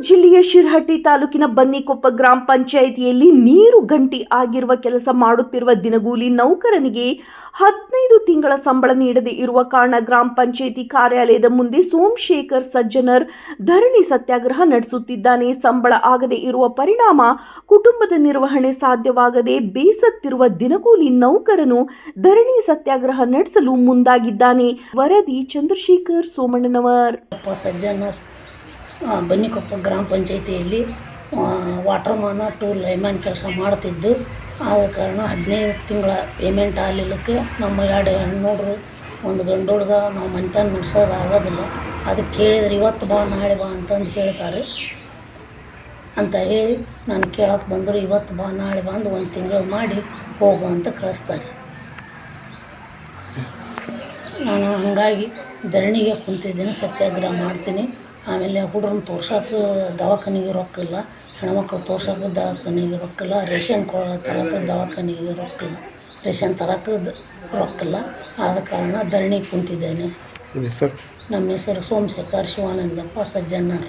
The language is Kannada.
ಜಿಲ್ಲೆಯ ಶಿರಹಟ್ಟಿ ತಾಲೂಕಿನ ಬನ್ನಿಕೊಪ್ಪ ಗ್ರಾಮ ಪಂಚಾಯಿತಿಯಲ್ಲಿ ನೀರು ಗಂಟಿ ಆಗಿರುವ ಕೆಲಸ ಮಾಡುತ್ತಿರುವ ದಿನಗೂಲಿ ನೌಕರನಿಗೆ 15 ತಿಂಗಳ ಸಂಬಳ ನೀಡದೇ ಇರುವ ಕಾರಣ ಗ್ರಾಮ ಪಂಚಾಯಿತಿ ಕಾರ್ಯಾಲಯದ ಮುಂದೆ ಸೋಮಶೇಖರ್ ಸಜ್ಜನರ್ ಧರಣಿ ಸತ್ಯಾಗ್ರಹ ನಡೆಸುತ್ತಿದ್ದಾನೆ. ಸಂಬಳ ಆಗದೇ ಇರುವ ಪರಿಣಾಮ ಕುಟುಂಬದ ನಿರ್ವಹಣೆ ಸಾಧ್ಯವಾಗದೆ ಬೇಸತ್ತಿರುವ ದಿನಗೂಲಿ ನೌಕರನು ಧರಣಿ ಸತ್ಯಾಗ್ರಹ ನಡೆಸಲು ಮುಂದಾಗಿದ್ದಾನೆ. ವರದಿ ಚಂದ್ರಶೇಖರ್ ಸೋಮಣ್ಣನವರ್. ಬನ್ನಿಕೊಪ್ಪ ಗ್ರಾಮ ಪಂಚಾಯಿತಿಯಲ್ಲಿ ವಾಟರ್ ಮ್ಯಾನ್ ಟು ಲೈನ್ಮ್ಯಾನ್ ಕೆಲಸ ಮಾಡ್ತಿದ್ದು, ಆದ ಕಾರಣ 15 ತಿಂಗಳ ಪೇಮೆಂಟ್ ಆಗಲಿಲ್ಲಕ್ಕೆ ನಮ್ಮ 2 ಹೆಣ್ಣುಡ್ರು ಒಂದು ಗಂಡು ಹುಡುಗ ನಾವು ಮನೆತನ ನಡೆಸೋದು ಆಗೋದಿಲ್ಲ. ಅದಕ್ಕೆ ಕೇಳಿದ್ರೆ ಇವತ್ತು ಬಾ ನಾಳೆ ಬಾ ಅಂತಂದು ಹೇಳ್ತಾರೆ ಅಂತ ಹೇಳಿ ನಾನು ಕೇಳೋಕೆ ಬಂದರು. ಇವತ್ತು ಬಾ ನಾಳೆ ಬಾ ಅಂದು 1 ತಿಂಗಳು ಮಾಡಿ ಹೋಗು ಅಂತ ಕಳಿಸ್ತಾರೆ. ನಾನು ಹಾಗಾಗಿ ಧರಣಿಗೆ ಕುಂತಿದ್ದೀನಿ, ಸತ್ಯಾಗ್ರಹ ಮಾಡ್ತೀನಿ. ಆಮೇಲೆ ಹುಡುಗರನ್ನ ತೋರ್ಸೋಕೆ ದವಾಖಾನೆಗೆ ರೊಕ್ಕಿಲ್ಲ, ಹೆಣ್ಮಕ್ಳು ತೋರ್ಸೋಕೆ ದವಾಖಾನೆಗೆ ರೊಕ್ಕಿಲ್ಲ, ರೇಷನ್ ತರೋಕೆ ದವಾಖಾನೆಗೆ ರೊಕ್ಕಿಲ್ಲ, ರೇಷನ್ ತರೋಕೆ ರೊಕ್ಕಿಲ್ಲ. ಆದ ಕಾರಣ ಧರಣಿಗೆ ಕುಂತಿದ್ದೇನೆ. ನಮ್ಮ ಹೆಸರು ಸೋಮಶೇಖರ್ ಶಿವಾನಂದಪ್ಪ ಸಜ್ಜನರ್.